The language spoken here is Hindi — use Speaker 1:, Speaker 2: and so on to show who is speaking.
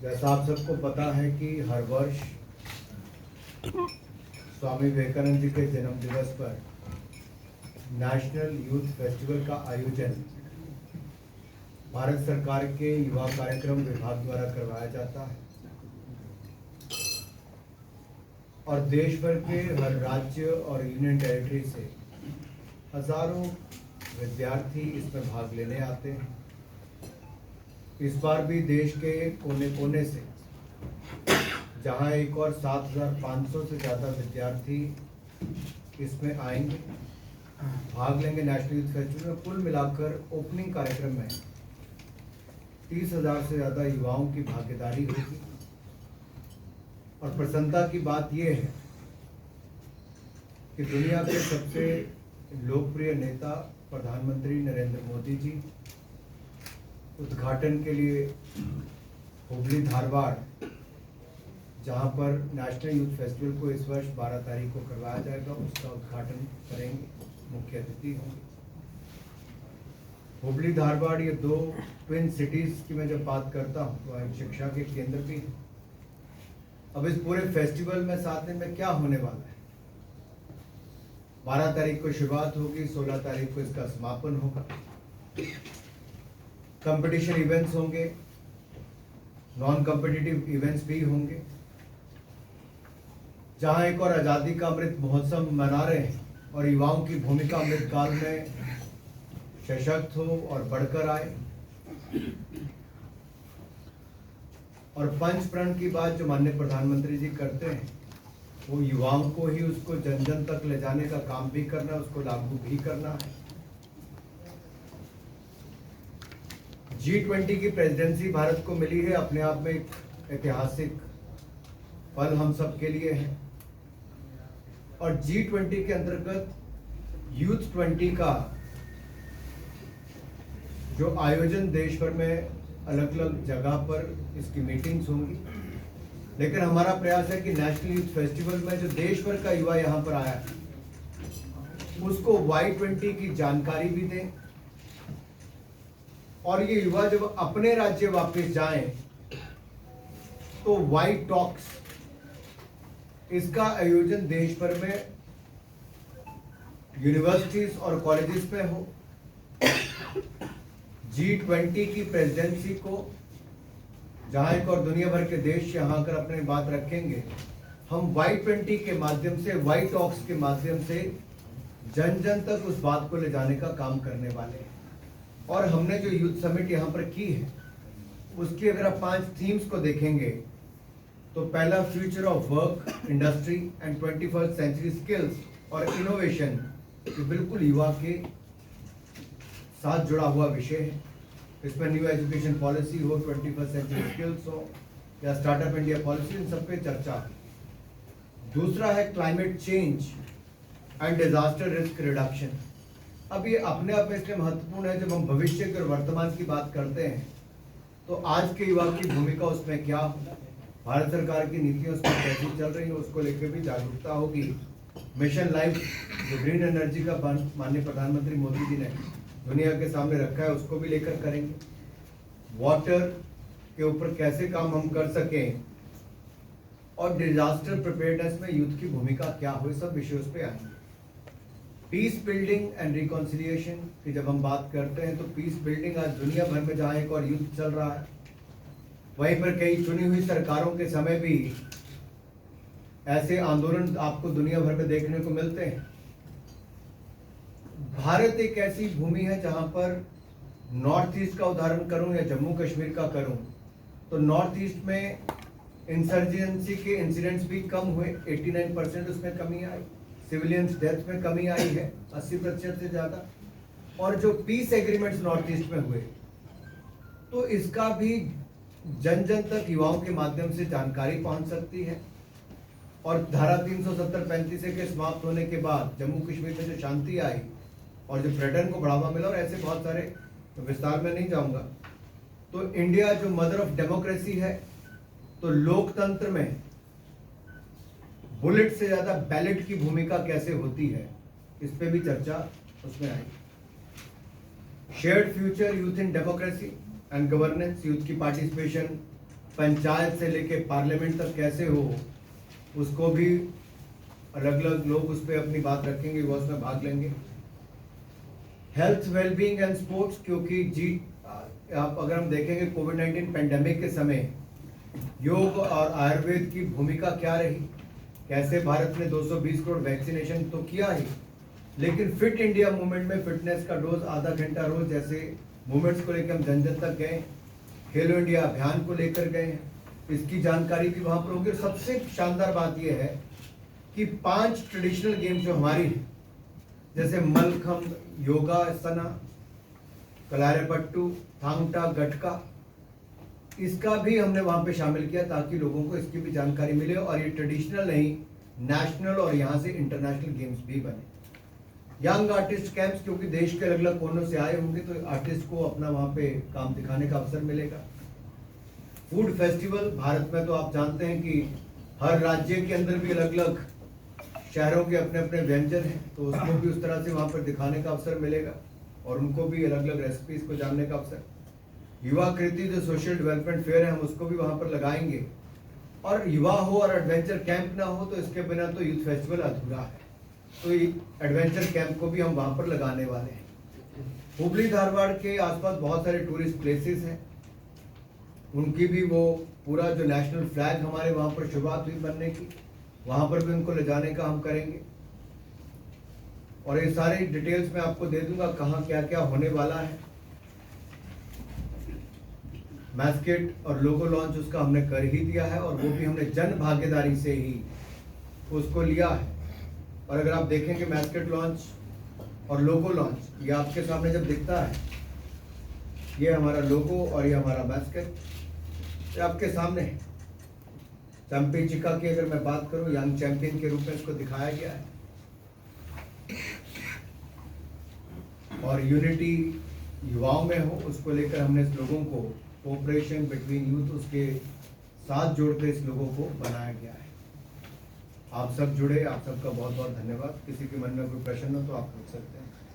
Speaker 1: जैसा आप सबको पता है कि हर वर्ष स्वामी विवेकानंद जी के जन्म दिवस पर नेशनल यूथ फेस्टिवल का आयोजन भारत सरकार के युवा कार्यक्रम विभाग द्वारा करवाया जाता है और देश भर के हर राज्य और यूनियन टेरिटरी से हजारों विद्यार्थी इसमें भाग लेने आते हैं। इस बार भी देश के कोने कोने से जहां एक और 7,500 से ज़्यादा विद्यार्थी इसमें आएंगे, भाग लेंगे नेशनल यूथ फेस्टिवल में। कुल मिलाकर ओपनिंग कार्यक्रम में 30,000 से ज़्यादा युवाओं की भागीदारी होगी। और प्रसन्नता की बात यह है कि दुनिया के सबसे लोकप्रिय नेता प्रधानमंत्री नरेंद्र मोदी जी उद्घाटन के लिए हुबली धारवाड़, जहां पर नेशनल यूथ फेस्टिवल को इस वर्ष 12 तारीख को करवाया जाएगा, उसका उद्घाटन करेंगे, मुख्य अतिथि होंगे। हुबली धारवाड़ ये दो ट्विन सिटीज की मैं जब बात करता हूँ तो एक शिक्षा के केंद्र भी है। अब इस पूरे फेस्टिवल में 7 दिन में क्या होने वाला है? 12 तारीख को शुरुआत होगी, 16 तारीख को इसका समापन होगा। कंपटीशन इवेंट्स होंगे, नॉन कॉम्पिटिटिव इवेंट्स भी होंगे, जहां एक और आज़ादी का अमृत महोत्सव मना रहे हैं और युवाओं की भूमिका अमृत काल में सशक्त हो और बढ़कर आए। और पंच प्रण की बात जो माननीय प्रधानमंत्री जी करते हैं, वो युवाओं को ही उसको जन जन तक ले जाने का काम भी करना है, उसको लागू भी करना है। G20 की प्रेसिडेंसी भारत को मिली है, अपने आप में एक ऐतिहासिक पल हम सब के लिए है। और G20 के अंतर्गत यूथ 20 का जो आयोजन देश भर में अलग अलग जगह पर इसकी मीटिंग्स होंगी, लेकिन हमारा प्रयास है कि नेशनल यूथ फेस्टिवल में जो देश भर का युवा यहाँ पर आया है उसको Y20 की जानकारी भी दें, और ये युवा जब अपने राज्य वापस जाएं तो वाइट टॉक्स इसका आयोजन देश भर में यूनिवर्सिटीज और कॉलेजेस में हो। G20 की प्रेसिडेंसी को जहां एक और दुनिया भर के देश यहाँ आकर अपने बात रखेंगे, हम Y20 के माध्यम से, वाइट टॉक्स के माध्यम से जन जन तक उस बात को ले जाने का काम करने वाले हैं। और हमने जो यूथ समिट यहाँ पर की है उसकी अगर आप 5 थीम्स को देखेंगे तो पहला future of work, industry and 21st century skills और इनोवेशन, ये बिल्कुल युवा के साथ जुड़ा हुआ विषय है। इसमें न्यू एजुकेशन पॉलिसी हो, 21st सेंचुरी स्किल्स हो या स्टार्टअप इंडिया पॉलिसी, इन सब पे चर्चा है। दूसरा है climate change and disaster risk reduction. अब ये अपने आप में इसलिए महत्वपूर्ण है, जब हम भविष्य के और वर्तमान की बात करते हैं तो आज के युवा की भूमिका उसमें क्या, भारत सरकार की नीतियां उसमें कैसी चल रही है, उसको लेकर भी जागरूकता होगी। मिशन लाइफ जो ग्रीन एनर्जी का माननीय प्रधानमंत्री मोदी जी ने दुनिया के सामने रखा है, उसको भी लेकर करेंगे। वाटर के ऊपर कैसे काम हम कर सकें और डिजास्टर प्रिपेयर्डनेस में यूथ की भूमिका क्या हो, सब विषयों पे आएंगे। पीस बिल्डिंग एंड रिकॉन्सिलिएशन की जब हम बात करते हैं तो पीस बिल्डिंग आज दुनिया भर में जहाँ एक और युद्ध चल रहा है, वहीं पर कई चुनी हुई सरकारों के समय भी ऐसे आंदोलन आपको दुनिया भर में देखने को मिलते हैं। भारत एक ऐसी भूमि है जहां पर नॉर्थ ईस्ट का उदाहरण करूं या जम्मू कश्मीर का करूं तो नॉर्थ ईस्ट में इंसर्जेंसी के इंसिडेंट्स भी कम हुए, 89% उसमें कमी आई। सिविलियंस डेथ में कमी आई है 80% से ज़्यादा। और जो पीस एग्रीमेंट्स नॉर्थ ईस्ट में हुए तो इसका भी जन जन तक युवाओं के माध्यम से जानकारी पहुंच सकती है। और धारा 370-35 के समाप्त होने के बाद जम्मू कश्मीर में जो शांति आई और जो पर्यटन को बढ़ावा मिला, और ऐसे बहुत सारे, विस्तार में नहीं जाऊंगा। तो इंडिया जो मदर ऑफ डेमोक्रेसी है, तो लोकतंत्र में बुलेट से ज्यादा बैलेट की भूमिका कैसे होती है, इस पे भी चर्चा उसमें आई। Shared future youth in democracy and governance, youth की पार्टिसिपेशन पंचायत से लेके पार्लियामेंट तक कैसे हो, उसको भी अलग अलग लोग उस पर अपनी बात रखेंगे, वो उसमें भाग लेंगे। हेल्थ वेलबींग एंड स्पोर्ट्स, क्योंकि आप अगर हम देखेंगे कोविड-19 पेंडेमिक के समय योग और आयुर्वेद की भूमिका क्या रही, कैसे भारत ने 220 करोड़ वैक्सीनेशन तो किया ही, लेकिन फिट इंडिया मूवमेंट में फिटनेस का डोज आधा घंटा रोज जैसे मूवमेंट्स को लेकर हम जन जन तक गए, खेलो इंडिया अभियान को लेकर गए हैं, इसकी जानकारी भी वहां पर होगी। सबसे शानदार बात यह है कि 5 ट्रेडिशनल गेम्स जो हमारी हैं, जैसे मलखम्ब, योगासना, कलारीपट्टू, थांग टा, गटका, इसका भी हमने वहां पे शामिल किया ताकि लोगों को इसकी भी जानकारी मिले और ये ट्रेडिशनल नहीं, नेशनल और यहाँ से इंटरनेशनल गेम्स भी बने। यंग आर्टिस्ट कैंप्स, क्योंकि देश के अलग अलग कोनों से आए होंगे तो आर्टिस्ट को अपना वहाँ पे काम दिखाने का अवसर मिलेगा। फूड फेस्टिवल, भारत में तो आप जानते हैं कि हर राज्य के अंदर भी अलग अलग शहरों के अपने अपने व्यंजन हैं, तो उसको भी उस तरह से वहाँ पर दिखाने का अवसर मिलेगा और उनको भी अलग अलग रेसिपीज को जानने का अवसर। युवा कृति जो सोशल डेवलपमेंट फेयर है, हम उसको भी वहाँ पर लगाएंगे। और युवा हो और एडवेंचर कैंप ना हो तो इसके बिना तो यूथ फेस्टिवल अधूरा है, तो एडवेंचर कैंप को भी हम वहाँ पर लगाने वाले हैं। हुबली धारवाड़ के आसपास बहुत सारे टूरिस्ट प्लेसेस हैं, उनकी भी वो पूरा जो नेशनल फ्लैग हमारे वहाँ पर शुरुआत हुई बनने की, वहाँ पर भी उनको ले जाने का हम करेंगे। और ये सारी डिटेल्स मैं आपको दे दूंगा कहाँ क्या क्या होने वाला है। मैस्केट और लोगो लॉन्च उसका हमने कर ही दिया है और वो भी हमने जन भागीदारी से ही उसको लिया है। और अगर आप देखेंगे मैस्केट लॉन्च और लोगो लॉन्च, ये आपके सामने जब दिखता है, ये हमारा लोगो और ये हमारा मैस्केट, ये आपके सामने है। चैंपियन चिका की अगर मैं बात करूं, यंग चैंपियन के रूप में इसको दिखाया गया है। और यूनिटी युवाओं में हो, उसको लेकर हमने इस लोगों को कोऑपरेशन बिटवीन यूथ उसके साथ जोड़कर इस लोगों को बनाया गया है। आप सब जुड़े, आप सबका बहुत बहुत धन्यवाद। किसी के मन में कोई प्रश्न हो तो आप पूछ सकते हैं।